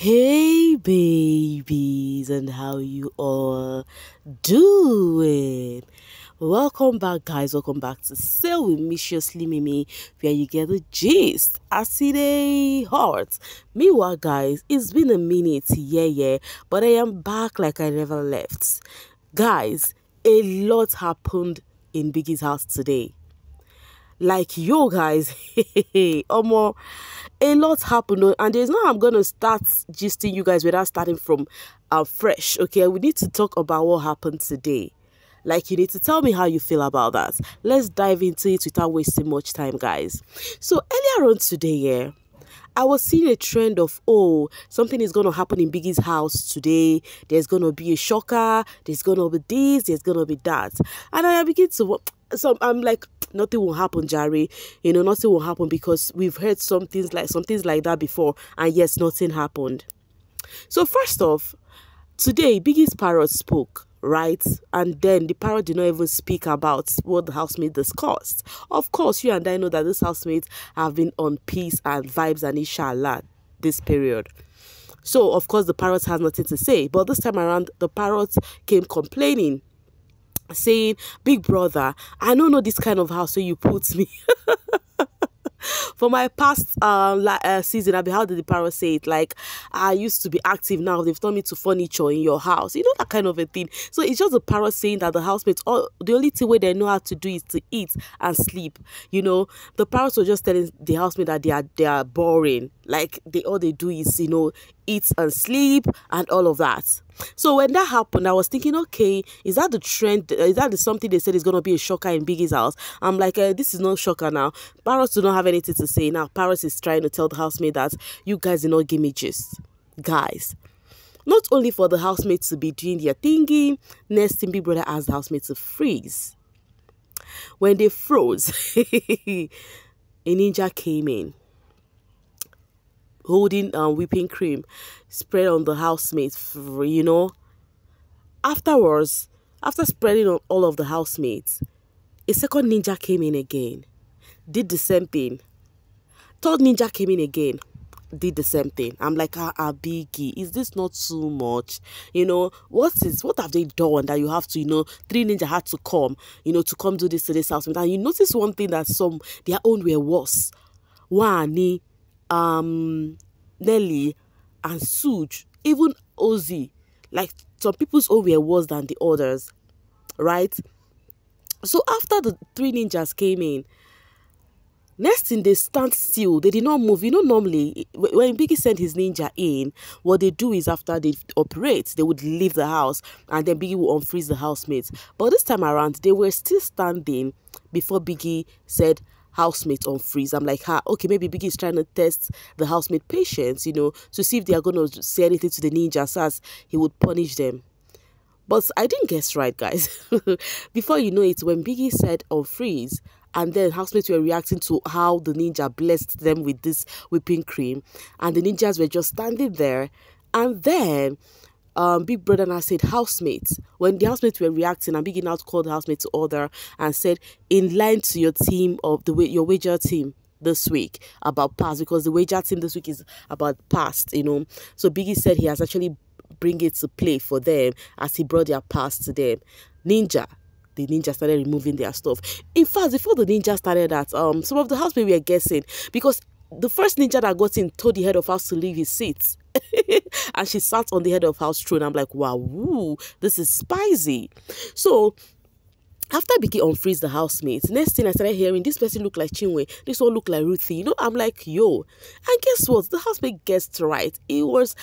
Hey babies, and how you all doing? Welcome back, guys. Welcome back to Sail with Viciously Mimi, where you get the gist. I see they hot. Meanwhile, guys, it's been a minute, yeah, but I am back like I never left. Guys, a lot happened in Biggie's house today. Like, yo guys, omo, a lot happened, and there's no how I'm gonna start gisting you guys without starting from fresh. Okay, we need to talk about what happened today. Like, you need to tell me how you feel about that. Let's dive into it without wasting much time, guys. So earlier on today, yeah, I was seeing a trend of, oh, something is going to happen in Biggie's house today. There's going to be a shocker. There's going to be this. There's going to be that. And I begin to, so I'm like, nothing will happen, Jerry. You know, nothing will happen because we've heard some things like that before. And yes, nothing happened. So first off, today, Biggie's parrot spoke, right? And then the parrot did not even speak about what the housemate discussed. Of course, you and I know that this housemate have been on peace and vibes and inshallah this period. So, of course, the parrot has nothing to say. But this time around, the parrot came complaining, saying, "Big brother, I don't know this kind of house, so you put me." For my past season, how did the parrot say it? Like, I used to be active, now they've turned me to furniture in your house. You know, that kind of a thing. So it's just the parrot saying that the housemates, the only thing where they know how to do is to eat and sleep. You know, the parrots were just telling the housemate that they are boring. Like, all they do is, you know, eat and sleep and all of that. So when that happened, I was thinking, okay, is that the trend? Is that something they said is going to be a shocker in Biggie's house? I'm like, this is no shocker now. Parrots do not have anything to say now. Parrots is trying to tell the housemate that you guys did not give me gist. Guys, not only for the housemate to be doing their thingy, next thing Big Brother asked the housemate to freeze. When they froze, a ninja came in, holding whipping cream, spread on the housemates, you know. Afterwards, after spreading on all of the housemates, a second ninja came in again, did the same thing. Third ninja came in again, did the same thing. I'm like, Biggie, is this not too much? You know, what have they done that you have to, you know, three ninja had to come, you know, to come do this to this housemate. And you notice one thing, that their own were worse. Wani, Nelly and Suj, even Ozzy, like some people's own were worse than the others, right? So after the three ninjas came in, next thing, they stand still. They did not move. You know, normally when Biggie sent his ninja in, what they do is after they operate, they would leave the house and then Biggie will unfreeze the housemates. But this time around, they were still standing before Biggie said, "Housemate on freeze." I'm like, okay, maybe Biggie is trying to test the housemate patience, you know, to see if they are going to say anything to the ninjas as he would punish them. But I didn't guess right, guys. Before you know it, when Biggie said on freeze, and then housemates were reacting to how the ninja blessed them with this whipping cream, and the ninjas were just standing there, and then Big Brother now said, "Housemates." When the housemates were reacting, and Biggie now called the housemate to order and said, "In line to your team of your wager team this week about past," because the wager team this week is about past, you know. So Biggie said he has actually bring it to play for them as he brought their past to them. The ninja started removing their stuff. In fact, before the ninja started that, some of the housemates were guessing, because the first ninja that got in told the head of house to leave his seat. And she sat on the head of house throne. I'm like, wow, woo, this is spicy. So after Biggie unfreeze the housemates, next thing I started hearing, this person look like Chinwe, this one look like Ruthie. You know, I'm like, yo. And guess what? The housemate guessed right. It was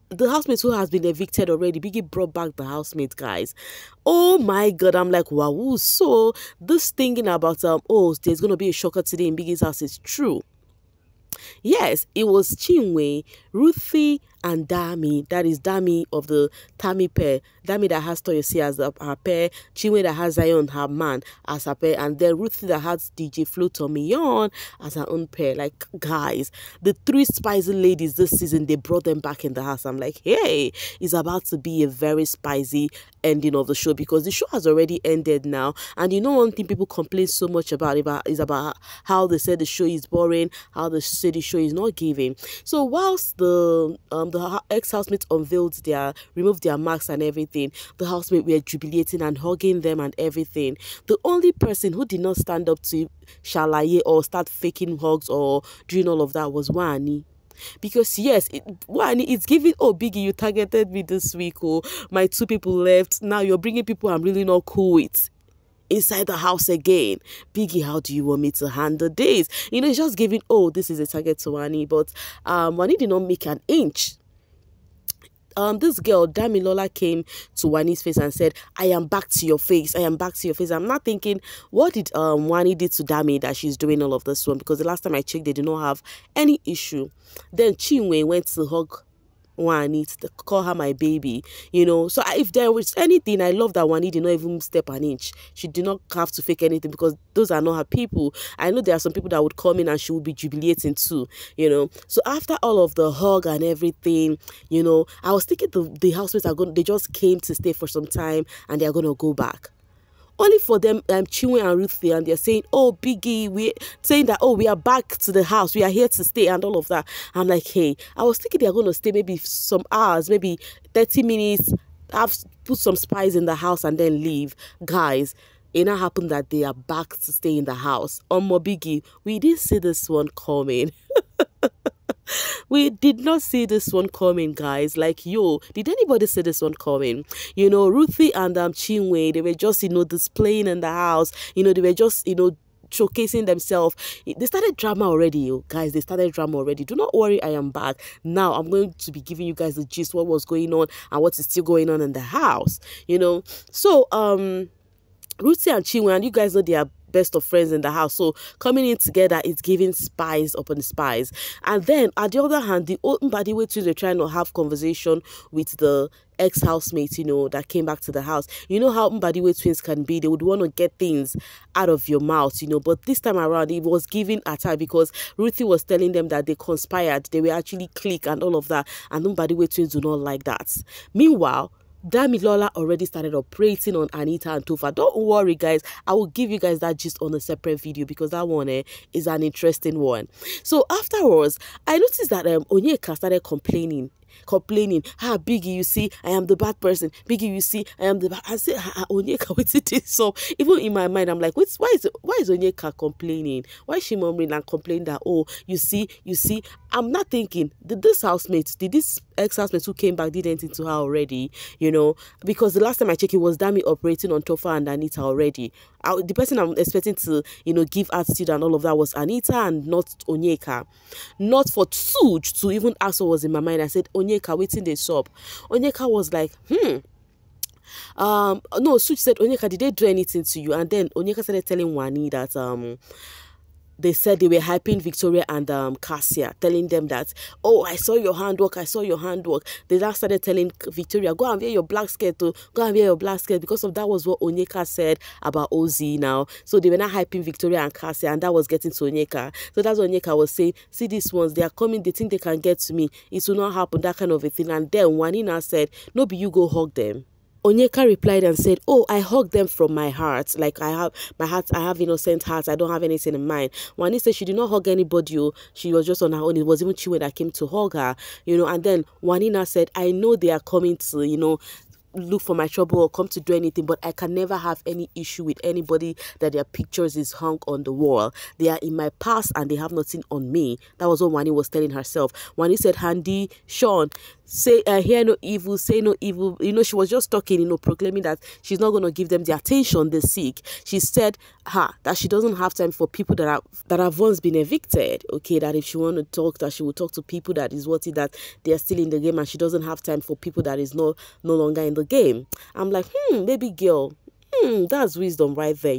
the housemate who has been evicted already. Biggie brought back the housemate, guys. Oh my God. I'm like, wow. So this thinking about, oh, there's going to be a shocker today in Biggie's house is true. Yes, it was Chinwe, Ruthie, and Dami. That is Dami of the Tammy pair. Dami that has Toyosi as her pair. Chinwe that has Zion, her man, as her pair. And then Ruthie that has DJ Flo Tomiyon as her own pair. Like, guys, the three spicy ladies this season, they brought them back in the house. I'm like, hey, it's about to be a very spicy ending of the show, because the show has already ended now. And you know, one thing people complain so much about is about how they said the show is boring, how the say the show is not giving. So whilst the ex-housemates removed their masks and everything, the housemates were jubilating and hugging them and everything. The only person who did not stand up to shalaye or start faking hugs or doing all of that was Wani. Because yes, it's giving, oh Biggie, you targeted me this week, oh my 2 people left, now you're bringing people I'm really not cool with inside the house again. Biggie, how do you want me to handle this? It's just giving, oh, this is a target to Wani. But Wani did not make an inch. This girl, Dami, came to Wani's face and said, I am back to your face. I am back to your face. I'm not thinking, what did Wani did to Dami that she's doing all of this one? Because the last time I checked, they did not have any issue. Then Chinwe went to hug Wani to call her my baby, So if there was anything, I love that Wani did not even step an inch. She did not have to fake anything because those are not her people. I know there are some people that would come in and she would be jubilating too, So after all of the hug and everything, I was thinking the housemates they just came to stay for some time and they are going to go back. Only for them, Chinwe and Ruthie, and they're saying, oh, Biggie, we are back to the house, we are here to stay and all of that. I'm like, hey, I was thinking they're going to stay maybe some hours, maybe 30 minutes, put some spice in the house and then leave. Guys, it now happened that they are back to stay in the house. Biggie, we didn't see this one coming. We did not see this one coming, guys. Like, did anybody see this one coming? Ruthie and Chinwe, they were just, displaying in the house. They were just, showcasing themselves. They started drama already, guys. They started drama already. Do not worry, I am back. Now, I'm going to be giving you guys the gist, what was going on and what is still going on in the house, So, Ruthie and Chinwe, and you guys know they are best of friends in the house, so coming in together is giving spies upon spies. And then at the other hand, the old Mbadiwe twins were trying to have conversation with the ex-housemates, that came back to the house. You know how Mbadiwe twins can be. They would want to get things out of your mouth, but this time around it was giving attack because Ruthie was telling them that they conspired, they were actually clique and all of that, and Mbadiwe twins do not like that. Meanwhile, Dami already started operating on Anita and Tofa. Don't worry, guys. I will give you guys that gist on a separate video because that one is an interesting one. So afterwards, I noticed that Onyeka started complaining, Biggie, you see, I am the bad person. Biggie, you see, I am the bad. I said, Onyeka, what's it? So even in my mind, I'm like, why is Onyeka complaining? Why is she murmuring and complaining that, oh, you see? I'm not thinking, did this ex-housemates who came back did anything to her already? Because the last time I checked, it was Dami operating on Tofa and Anita already. The person I'm expecting to, give attitude and all of that was Anita and not Onyeka. Not for Suj to even ask what was in my mind. I said, Onyeka, waiting the shop. Onyeka was like, no, Suj said, Onyeka, did they do anything to you? And then Onyeka started telling Wani that they said they were hyping Victoria and Cassia, telling them that, oh, I saw your handwork. They now started telling Victoria, go and wear your black skirt, because of that was what Onyeka said about OZ now. So they were now hyping Victoria and Cassia, and that was getting to Onyeka. So that's what Onyeka was saying, see these ones, they are coming, they think they can get to me. It will not happen, that kind of a thing. And then Wanina said, no, be you go hug them. Onyeka replied and said, oh, I hug them from my heart. Like, I have innocent heart. I don't have anything in mind. Wani said she did not hug anybody. She was just on her own. It was even Chinwe that came to hug her. And then Wanina said, I know they are coming to, look for my trouble or come to do anything, but I can never have any issue with anybody that their pictures is hung on the wall. They are in my past and they have nothing on me. That was what Wani was telling herself. Wani said, Handy, Sean, say hear no evil, say no evil. She was just talking, proclaiming that she's not going to give them the attention they seek. She said that she doesn't have time for people that have once been evicted. Okay, that if she want to talk, that she will talk to people that is worthy, that they are still in the game, and she doesn't have time for people that is no longer in the game. I'm like, baby girl, that's wisdom right there,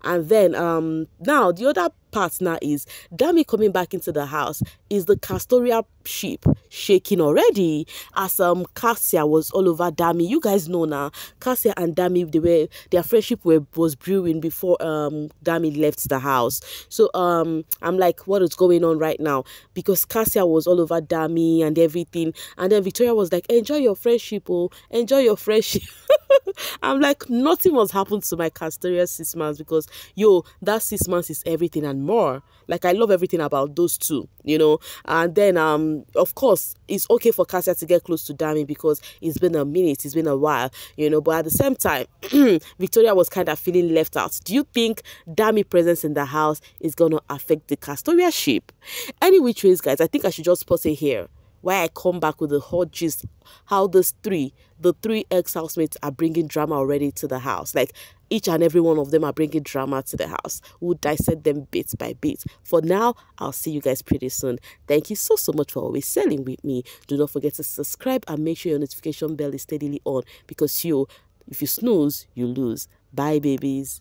And then now the other part now is Dami coming back into the house. Is the Kasstoria ship shaking already? As Cassia was all over Dami. You guys know now, Cassia and Dami, their friendship was brewing before Dami left the house. So I'm like, what is going on right now? Because Cassia was all over Dami and everything, and then Victoria was like, enjoy your friendship, enjoy your friendship. I'm like, nothing must happen to my Kasstoria 6 months, because that 6 months is everything and and more. Like, I love everything about those two, you know. And then, of course, it's okay for Kassia to get close to Dami because it's been a minute, it's been a while, you know. But at the same time, Victoria was kind of feeling left out. Do you think Dami presence in the house is going to affect the Kasstoria ship? Any which ways, guys, I think I should just pause it here. Why I come back with the hot gist, how the three ex-housemates are bringing drama already to the house. Like, each and every one of them are bringing drama to the house. We'll dissect them bit by bit. For now, I'll see you guys pretty soon. Thank you so much for always selling with me. Do not forget to subscribe and make sure your notification bell is steadily on, because if you snooze, you lose. Bye, babies.